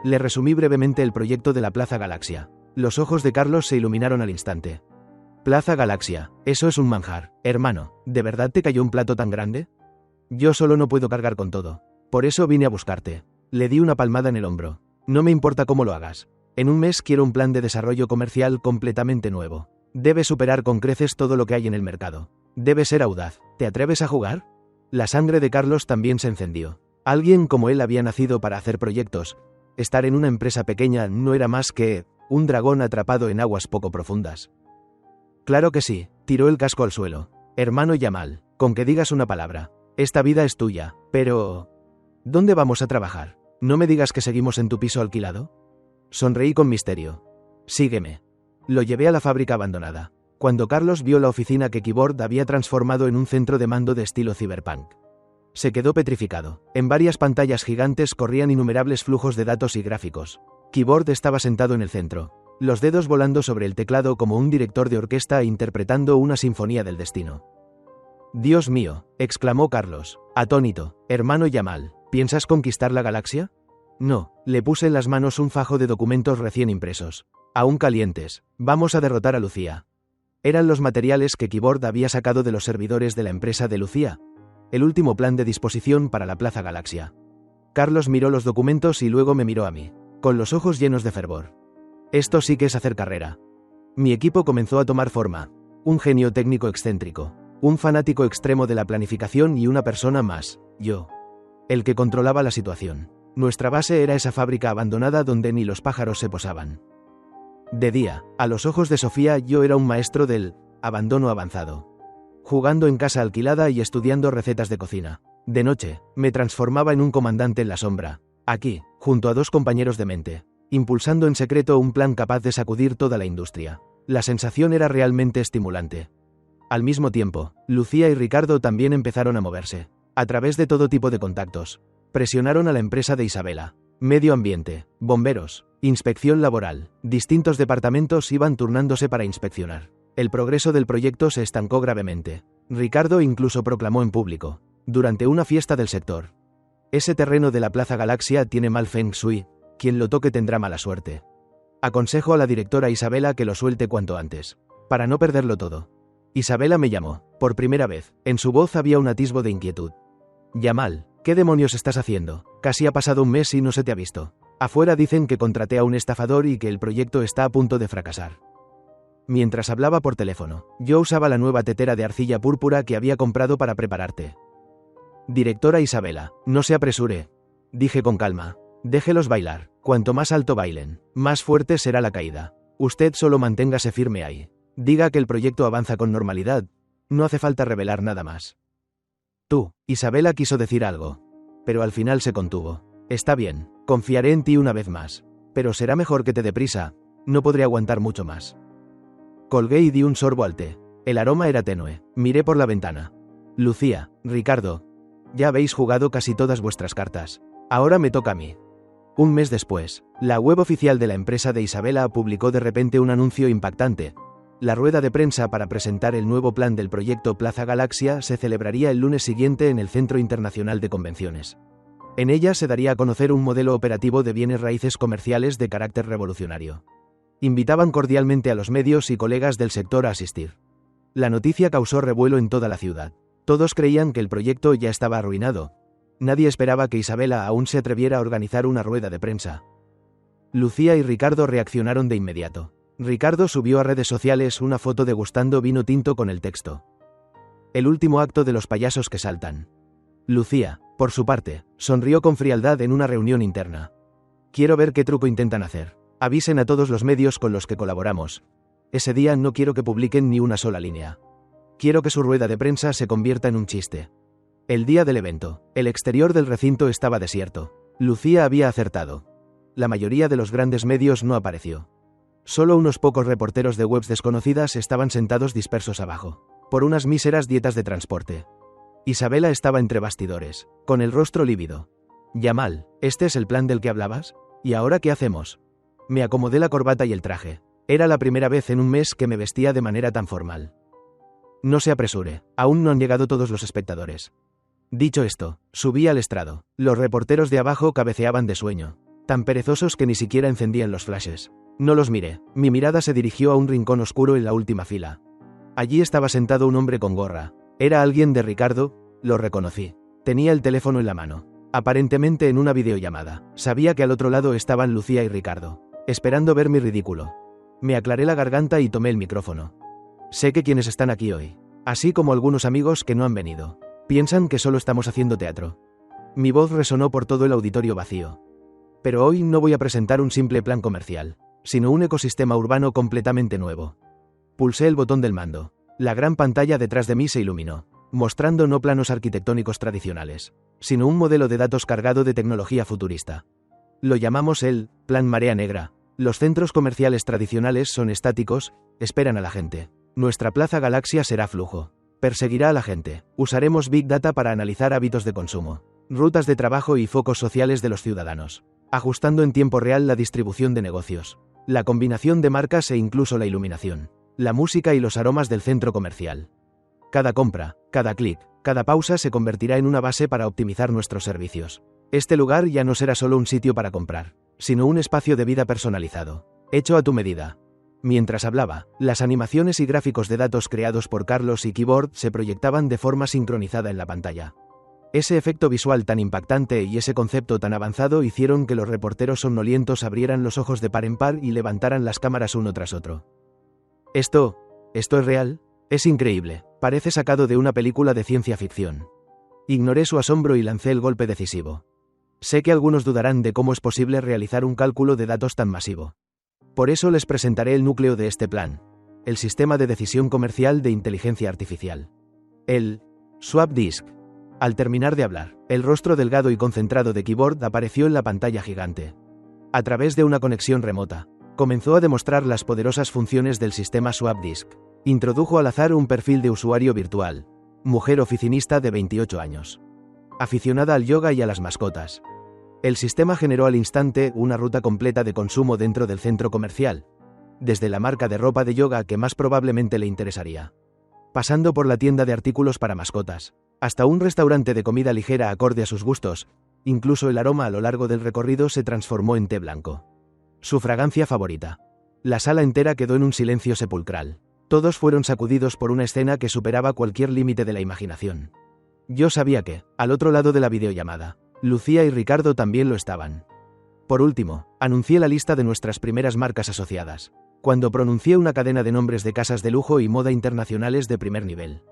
Le resumí brevemente el proyecto de la Plaza Galaxia. Los ojos de Carlos se iluminaron al instante. Plaza Galaxia, eso es un manjar. Hermano, ¿de verdad te cayó un plato tan grande? Yo solo no puedo cargar con todo. Por eso vine a buscarte. Le di una palmada en el hombro. No me importa cómo lo hagas. En un mes quiero un plan de desarrollo comercial completamente nuevo. Debes superar con creces todo lo que hay en el mercado. Debes ser audaz. ¿Te atreves a jugar? La sangre de Carlos también se encendió. Alguien como él había nacido para hacer proyectos. Estar en una empresa pequeña no era más que un dragón atrapado en aguas poco profundas. Claro que sí, tiró el casco al suelo. Hermano Yamal, con que digas una palabra. Esta vida es tuya, pero... ¿Dónde vamos a trabajar? ¿No me digas que seguimos en tu piso alquilado? Sonreí con misterio. Sígueme. Lo llevé a la fábrica abandonada. Cuando Carlos vio la oficina que Keyboard había transformado en un centro de mando de estilo cyberpunk, se quedó petrificado. En varias pantallas gigantes corrían innumerables flujos de datos y gráficos. Keyboard estaba sentado en el centro, los dedos volando sobre el teclado como un director de orquesta interpretando una sinfonía del destino. Dios mío, exclamó Carlos, atónito. Hermano Yamal, ¿piensas conquistar la galaxia? No, le puse en las manos un fajo de documentos recién impresos. Aún calientes. Vamos a derrotar a Lucía. Eran los materiales que Keyboard había sacado de los servidores de la empresa de Lucía. El último plan de disposición para la Plaza Galaxia. Carlos miró los documentos y luego me miró a mí, con los ojos llenos de fervor. Esto sí que es hacer carrera. Mi equipo comenzó a tomar forma. Un genio técnico excéntrico. Un fanático extremo de la planificación y una persona más, yo. El que controlaba la situación. Nuestra base era esa fábrica abandonada donde ni los pájaros se posaban. De día, a los ojos de Sofía yo era un maestro del abandono avanzado. Jugando en casa alquilada y estudiando recetas de cocina. De noche, me transformaba en un comandante en la sombra. Aquí, junto a 2 compañeros de mente. Impulsando en secreto un plan capaz de sacudir toda la industria. La sensación era realmente estimulante. Al mismo tiempo, Lucía y Ricardo también empezaron a moverse. A través de todo tipo de contactos. Presionaron a la empresa de Isabela. Medio ambiente, bomberos, Inspección laboral. Distintos departamentos iban turnándose para inspeccionar. El progreso del proyecto se estancó gravemente. Ricardo incluso proclamó en público, durante una fiesta del sector: ese terreno de la Plaza Galaxia tiene mal feng shui, quien lo toque tendrá mala suerte. Aconsejo a la directora Isabela que lo suelte cuanto antes, para no perderlo todo. Isabela me llamó, por primera vez. En su voz había un atisbo de inquietud. Yamal, ¿qué demonios estás haciendo? Casi ha pasado un mes y no se te ha visto. Afuera dicen que contraté a un estafador y que el proyecto está a punto de fracasar. Mientras hablaba por teléfono, yo usaba la nueva tetera de arcilla púrpura que había comprado para prepararte. Directora Isabela, no se apresure, dije con calma. Déjelos bailar. Cuanto más alto bailen, más fuerte será la caída. Usted solo manténgase firme ahí. Diga que el proyecto avanza con normalidad. No hace falta revelar nada más. Tú, Isabela quiso decir algo, pero al final se contuvo. Está bien, confiaré en ti una vez más. Pero será mejor que te dé prisa. No podré aguantar mucho más. Colgué y di un sorbo al té. El aroma era tenue. Miré por la ventana. Lucía, Ricardo, ya habéis jugado casi todas vuestras cartas. Ahora me toca a mí. Un mes después, la web oficial de la empresa de Isabela publicó de repente un anuncio impactante. La rueda de prensa para presentar el nuevo plan del proyecto Plaza Galaxia se celebraría el lunes siguiente en el Centro Internacional de Convenciones. En ella se daría a conocer un modelo operativo de bienes raíces comerciales de carácter revolucionario. Invitaban cordialmente a los medios y colegas del sector a asistir. La noticia causó revuelo en toda la ciudad. Todos creían que el proyecto ya estaba arruinado. Nadie esperaba que Isabela aún se atreviera a organizar una rueda de prensa. Lucía y Ricardo reaccionaron de inmediato. Ricardo subió a redes sociales una foto degustando vino tinto con el texto: el último acto de los payasos que saltan. Lucía, por su parte, sonrió con frialdad en una reunión interna. Quiero ver qué truco intentan hacer. Avisen a todos los medios con los que colaboramos. Ese día no quiero que publiquen ni una sola línea. Quiero que su rueda de prensa se convierta en un chiste. El día del evento, el exterior del recinto estaba desierto. Lucía había acertado. La mayoría de los grandes medios no apareció. Solo unos pocos reporteros de webs desconocidas estaban sentados dispersos abajo, por unas míseras dietas de transporte. Isabela estaba entre bastidores, con el rostro lívido. Yamal, ¿este es el plan del que hablabas? ¿Y ahora qué hacemos? Me acomodé la corbata y el traje. Era la primera vez en un mes que me vestía de manera tan formal. No se apresure, aún no han llegado todos los espectadores. Dicho esto, subí al estrado. Los reporteros de abajo cabeceaban de sueño, tan perezosos que ni siquiera encendían los flashes. No los miré. Mi mirada se dirigió a un rincón oscuro en la última fila. Allí estaba sentado un hombre con gorra. ¿Era alguien de Ricardo? Lo reconocí. Tenía el teléfono en la mano, aparentemente en una videollamada. Sabía que al otro lado estaban Lucía y Ricardo, esperando ver mi ridículo. Me aclaré la garganta y tomé el micrófono. Sé que quienes están aquí hoy, así como algunos amigos que no han venido, piensan que solo estamos haciendo teatro. Mi voz resonó por todo el auditorio vacío. Pero hoy no voy a presentar un simple plan comercial, sino un ecosistema urbano completamente nuevo. Pulsé el botón del mando. La gran pantalla detrás de mí se iluminó, mostrando no planos arquitectónicos tradicionales, sino un modelo de datos cargado de tecnología futurista. Lo llamamos el Plan Marea Negra. Los centros comerciales tradicionales son estáticos, esperan a la gente. Nuestra Plaza Galaxia será flujo. Perseguirá a la gente. Usaremos Big Data para analizar hábitos de consumo, rutas de trabajo y focos sociales de los ciudadanos, ajustando en tiempo real la distribución de negocios, la combinación de marcas e incluso la iluminación, la música y los aromas del centro comercial. Cada compra, cada clic, cada pausa se convertirá en una base para optimizar nuestros servicios. Este lugar ya no será solo un sitio para comprar, sino un espacio de vida personalizado, hecho a tu medida. Mientras hablaba, las animaciones y gráficos de datos creados por Carlos y Keyboard se proyectaban de forma sincronizada en la pantalla. Ese efecto visual tan impactante y ese concepto tan avanzado hicieron que los reporteros somnolientos abrieran los ojos de par en par y levantaran las cámaras uno tras otro. ¿Esto es real? Es increíble, parece sacado de una película de ciencia ficción. Ignoré su asombro y lancé el golpe decisivo. Sé que algunos dudarán de cómo es posible realizar un cálculo de datos tan masivo. Por eso les presentaré el núcleo de este plan, el sistema de decisión comercial de inteligencia artificial. El Swap Disk. Al terminar de hablar, el rostro delgado y concentrado de Keyboard apareció en la pantalla gigante. A través de una conexión remota, comenzó a demostrar las poderosas funciones del sistema Swap Disk. Introdujo al azar un perfil de usuario virtual, mujer oficinista de 28 años, aficionada al yoga y a las mascotas. El sistema generó al instante una ruta completa de consumo dentro del centro comercial, desde la marca de ropa de yoga que más probablemente le interesaría, pasando por la tienda de artículos para mascotas, hasta un restaurante de comida ligera acorde a sus gustos. Incluso el aroma a lo largo del recorrido se transformó en té blanco, su fragancia favorita. La sala entera quedó en un silencio sepulcral. Todos fueron sacudidos por una escena que superaba cualquier límite de la imaginación. Yo sabía que, al otro lado de la videollamada, Lucía y Ricardo también lo estaban. Por último, anuncié la lista de nuestras primeras marcas asociadas, cuando pronuncié una cadena de nombres de casas de lujo y moda internacionales de primer nivel.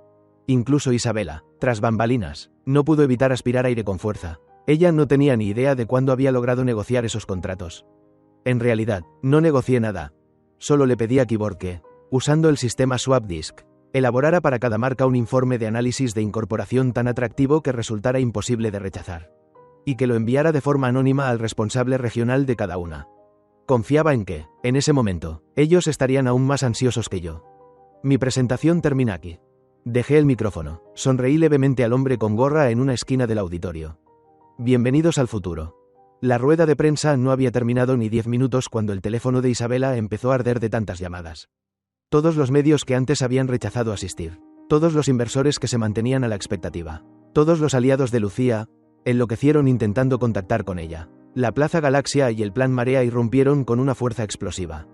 Incluso Isabela, tras bambalinas, no pudo evitar aspirar aire con fuerza. Ella no tenía ni idea de cuándo había logrado negociar esos contratos. En realidad, no negocié nada. Solo le pedí a Keyboard que, usando el sistema SwapDisk, elaborara para cada marca un informe de análisis de incorporación tan atractivo que resultara imposible de rechazar, y que lo enviara de forma anónima al responsable regional de cada una. Confiaba en que, en ese momento, ellos estarían aún más ansiosos que yo. Mi presentación termina aquí. Dejé el micrófono, sonreí levemente al hombre con gorra en una esquina del auditorio. Bienvenidos al futuro. La rueda de prensa no había terminado ni 10 minutos cuando el teléfono de Isabela empezó a arder de tantas llamadas. Todos los medios que antes habían rechazado asistir, todos los inversores que se mantenían a la expectativa, todos los aliados de Lucía, enloquecieron intentando contactar con ella. La Plaza Galaxia y el Plan Marea irrumpieron con una fuerza explosiva,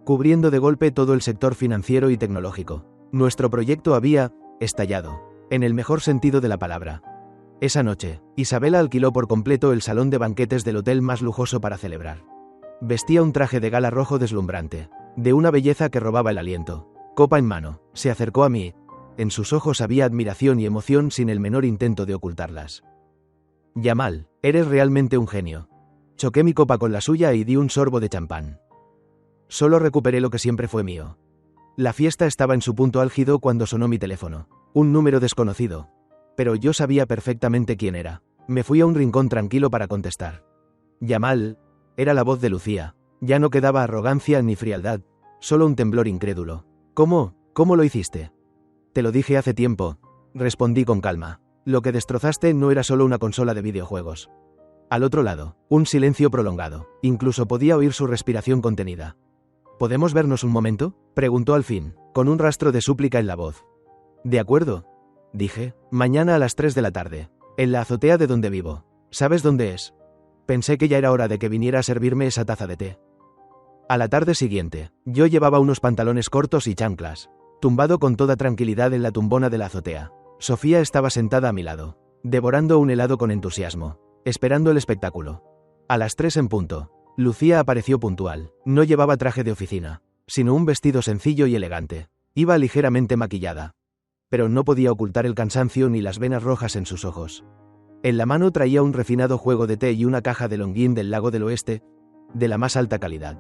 cubriendo de golpe todo el sector financiero y tecnológico. Nuestro proyecto había estallado, en el mejor sentido de la palabra. Esa noche, Isabela alquiló por completo el salón de banquetes del hotel más lujoso para celebrar. Vestía un traje de gala rojo deslumbrante, de una belleza que robaba el aliento. Copa en mano, se acercó a mí. En sus ojos había admiración y emoción sin el menor intento de ocultarlas. Yamal, eres realmente un genio. Choqué mi copa con la suya y di un sorbo de champán. Solo recuperé lo que siempre fue mío. La fiesta estaba en su punto álgido cuando sonó mi teléfono. Un número desconocido. Pero yo sabía perfectamente quién era. Me fui a un rincón tranquilo para contestar. Yamal, era la voz de Lucía. Ya no quedaba arrogancia ni frialdad, solo un temblor incrédulo. ¿Cómo lo hiciste? Te lo dije hace tiempo, respondí con calma. Lo que destrozaste no era solo una consola de videojuegos. Al otro lado, un silencio prolongado. Incluso podía oír su respiración contenida. ¿Podemos vernos un momento?, preguntó al fin, con un rastro de súplica en la voz. De acuerdo, dije, mañana a las 3 de la tarde, en la azotea de donde vivo. ¿Sabes dónde es? Pensé que ya era hora de que viniera a servirme esa taza de té. A la tarde siguiente, yo llevaba unos pantalones cortos y chanclas, tumbado con toda tranquilidad en la tumbona de la azotea. Sofía estaba sentada a mi lado, devorando un helado con entusiasmo, esperando el espectáculo. A las 3 en punto, Lucía apareció puntual. No llevaba traje de oficina, sino un vestido sencillo y elegante. Iba ligeramente maquillada, pero no podía ocultar el cansancio ni las venas rojas en sus ojos. En la mano traía un refinado juego de té y una caja de Longines del Lago del Oeste, de la más alta calidad.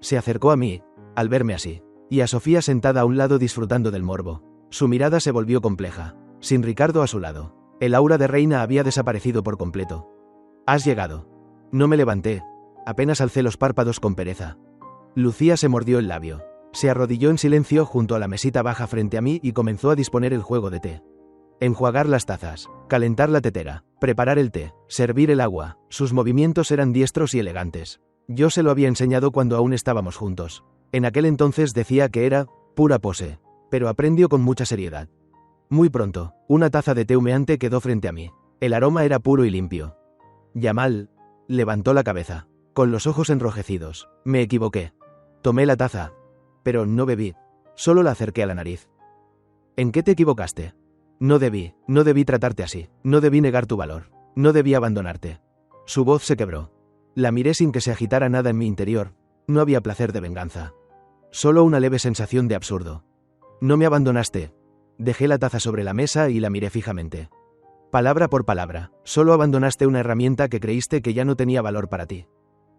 Se acercó a mí, al verme así, y a Sofía sentada a un lado disfrutando del morbo. Su mirada se volvió compleja, sin Ricardo a su lado. El aura de reina había desaparecido por completo. «Has llegado». No me levanté, apenas alcé los párpados con pereza. Lucía se mordió el labio. Se arrodilló en silencio junto a la mesita baja frente a mí y comenzó a disponer el juego de té. Enjuagar las tazas, calentar la tetera, preparar el té, servir el agua. Sus movimientos eran diestros y elegantes. Yo se lo había enseñado cuando aún estábamos juntos. En aquel entonces decía que era pura pose, pero aprendió con mucha seriedad. Muy pronto, una taza de té humeante quedó frente a mí. El aroma era puro y limpio. Yamal levantó la cabeza, con los ojos enrojecidos. Me equivoqué. Tomé la taza, pero no bebí. Solo la acerqué a la nariz. ¿En qué te equivocaste? No debí tratarte así. No debí negar tu valor. No debí abandonarte. Su voz se quebró. La miré sin que se agitara nada en mi interior. No había placer de venganza. Solo una leve sensación de absurdo. No me abandonaste. Dejé la taza sobre la mesa y la miré fijamente. Palabra por palabra, solo abandonaste una herramienta que creíste que ya no tenía valor para ti.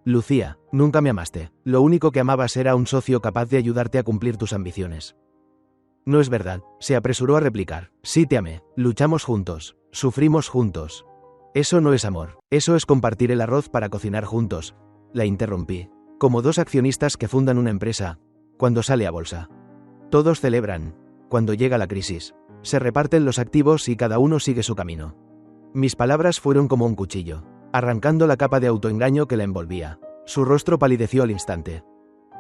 Lucía, nunca me amaste. Lo único que amabas era un socio capaz de ayudarte a cumplir tus ambiciones. No es verdad, se apresuró a replicar. Sí te amé, luchamos juntos, sufrimos juntos. Eso no es amor, eso es compartir el arroz para cocinar juntos. La interrumpí. Como dos accionistas que fundan una empresa, cuando sale a bolsa. Todos celebran, cuando llega la crisis. Se reparten los activos y cada uno sigue su camino. Mis palabras fueron como un cuchillo. arrancando la capa de autoengaño que la envolvía. Su rostro palideció al instante.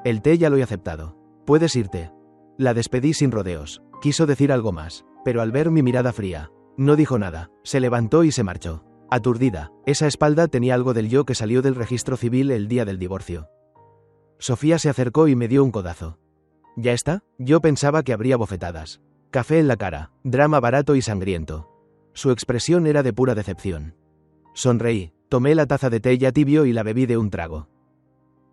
El té ya lo he aceptado. Puedes irte. La despedí sin rodeos. Quiso decir algo más, pero al ver mi mirada fría, no dijo nada. Se levantó y se marchó. Aturdida, esa espalda tenía algo del yo que salió del registro civil el día del divorcio. Sofía se acercó y me dio un codazo. ¿Ya está? Yo pensaba que habría bofetadas. Café en la cara, drama barato y sangriento. Su expresión era de pura decepción. Sonreí, tomé la taza de té ya tibio y la bebí de un trago.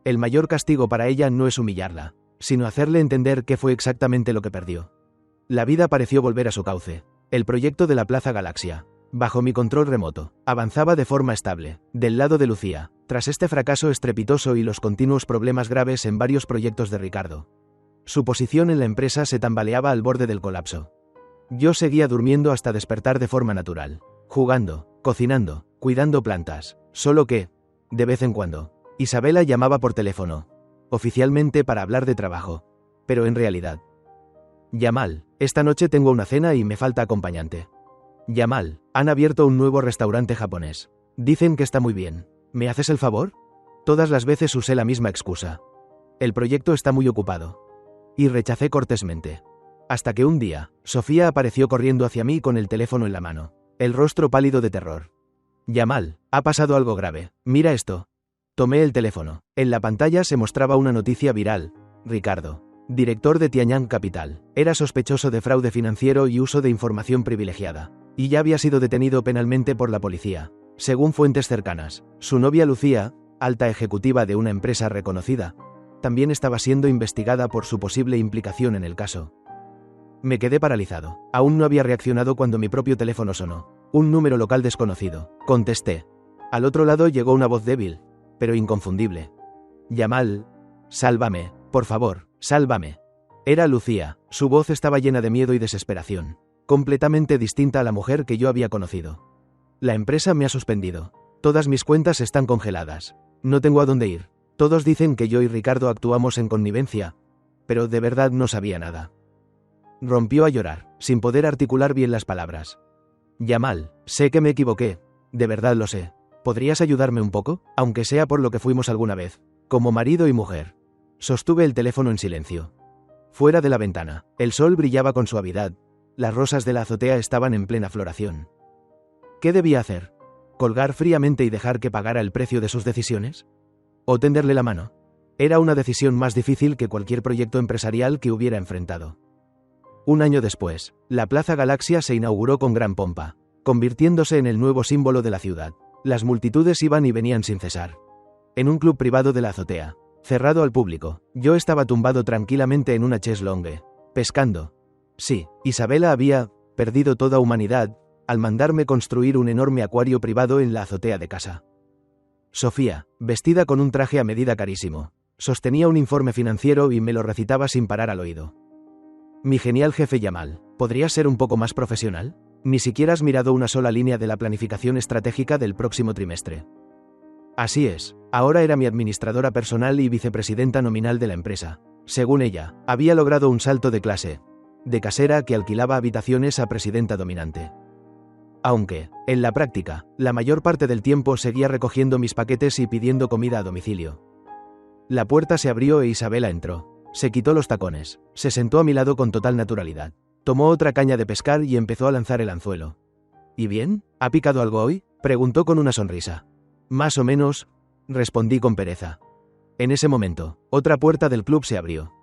El mayor castigo para ella no es humillarla, sino hacerle entender qué fue exactamente lo que perdió. La vida pareció volver a su cauce. El proyecto de la Plaza Galaxia, bajo mi control remoto, avanzaba de forma estable, del lado de Lucía, tras este fracaso estrepitoso y los continuos problemas graves en varios proyectos de Ricardo. Su posición en la empresa se tambaleaba al borde del colapso. Yo seguía durmiendo hasta despertar de forma natural, jugando, cocinando, cuidando plantas, solo que, de vez en cuando, Isabela llamaba por teléfono, oficialmente para hablar de trabajo, pero en realidad. Yamal, esta noche tengo una cena y me falta acompañante. Yamal, han abierto un nuevo restaurante japonés. Dicen que está muy bien. ¿Me haces el favor? Todas las veces usé la misma excusa. El proyecto está muy ocupado. Y rechacé cortésmente. Hasta que un día, Sofía apareció corriendo hacia mí con el teléfono en la mano, el rostro pálido de terror. Yamal, ha pasado algo grave. Mira esto. Tomé el teléfono. En la pantalla se mostraba una noticia viral. Ricardo, director de Tianyang Capital, era sospechoso de fraude financiero y uso de información privilegiada, y ya había sido detenido penalmente por la policía. Según fuentes cercanas, su novia Lucía, alta ejecutiva de una empresa reconocida, también estaba siendo investigada por su posible implicación en el caso. Me quedé paralizado. Aún no había reaccionado cuando mi propio teléfono sonó. Un número local desconocido. Contesté. Al otro lado llegó una voz débil, pero inconfundible. Yamal, sálvame, por favor, sálvame. Era Lucía. Su voz estaba llena de miedo y desesperación, completamente distinta a la mujer que yo había conocido. La empresa me ha suspendido. Todas mis cuentas están congeladas. No tengo a dónde ir. Todos dicen que yo y Ricardo actuamos en connivencia, pero de verdad no sabía nada. Rompió a llorar, sin poder articular bien las palabras. Yamal, sé que me equivoqué, de verdad lo sé. ¿Podrías ayudarme un poco, aunque sea por lo que fuimos alguna vez, como marido y mujer? Sostuve el teléfono en silencio. Fuera de la ventana, el sol brillaba con suavidad. Las rosas de la azotea estaban en plena floración. ¿Qué debía hacer? ¿Colgar fríamente y dejar que pagara el precio de sus decisiones? ¿O tenderle la mano? Era una decisión más difícil que cualquier proyecto empresarial que hubiera enfrentado. Un año después, la Plaza Galaxia se inauguró con gran pompa, convirtiéndose en el nuevo símbolo de la ciudad. Las multitudes iban y venían sin cesar. En un club privado de la azotea, cerrado al público, yo estaba tumbado tranquilamente en una chaise longue, pescando. Sí, Isabela había perdido toda humanidad al mandarme construir un enorme acuario privado en la azotea de casa. Sofía, vestida con un traje a medida carísimo, sostenía un informe financiero y me lo recitaba sin parar al oído. Mi genial jefe Yamal, ¿podrías ser un poco más profesional? Ni siquiera has mirado una sola línea de la planificación estratégica del próximo trimestre. Así es, ahora era mi administradora personal y vicepresidenta nominal de la empresa. Según ella, había logrado un salto de clase, de casera que alquilaba habitaciones a presidenta dominante. Aunque, en la práctica, la mayor parte del tiempo seguía recogiendo mis paquetes y pidiendo comida a domicilio. La puerta se abrió e Isabela entró. Se quitó los tacones, se sentó a mi lado con total naturalidad. Tomó otra caña de pescar y empezó a lanzar el anzuelo. ¿Y bien? ¿Ha picado algo hoy?, preguntó con una sonrisa. Más o menos, respondí con pereza. En ese momento, otra puerta del club se abrió.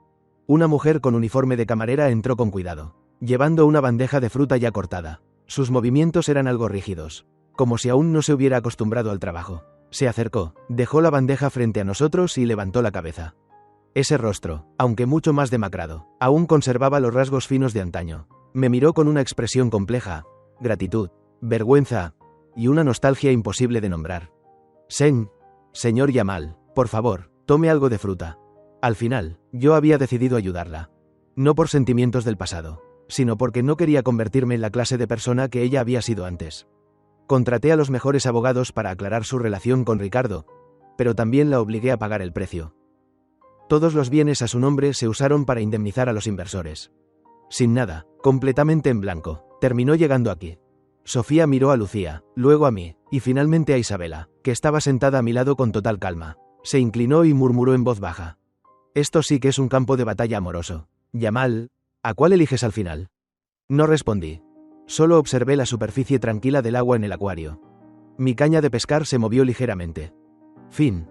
Una mujer con uniforme de camarera entró con cuidado, llevando una bandeja de fruta ya cortada. Sus movimientos eran algo rígidos, como si aún no se hubiera acostumbrado al trabajo. Se acercó, dejó la bandeja frente a nosotros y levantó la cabeza. Ese rostro, aunque mucho más demacrado, aún conservaba los rasgos finos de antaño. Me miró con una expresión compleja, gratitud, vergüenza y una nostalgia imposible de nombrar. Señor Yamal, por favor, tome algo de fruta. Al final, yo había decidido ayudarla. No por sentimientos del pasado, sino porque no quería convertirme en la clase de persona que ella había sido antes. Contraté a los mejores abogados para aclarar su relación con Ricardo, pero también la obligué a pagar el precio. Todos los bienes a su nombre se usaron para indemnizar a los inversores. Sin nada, completamente en blanco, terminó llegando aquí. Sofía miró a Lucía, luego a mí, y finalmente a Isabela, que estaba sentada a mi lado con total calma. Se inclinó y murmuró en voz baja. Esto sí que es un campo de batalla amoroso. Yamal, ¿a cuál eliges al final? No respondí. Solo observé la superficie tranquila del agua en el acuario. Mi caña de pescar se movió ligeramente. Fin.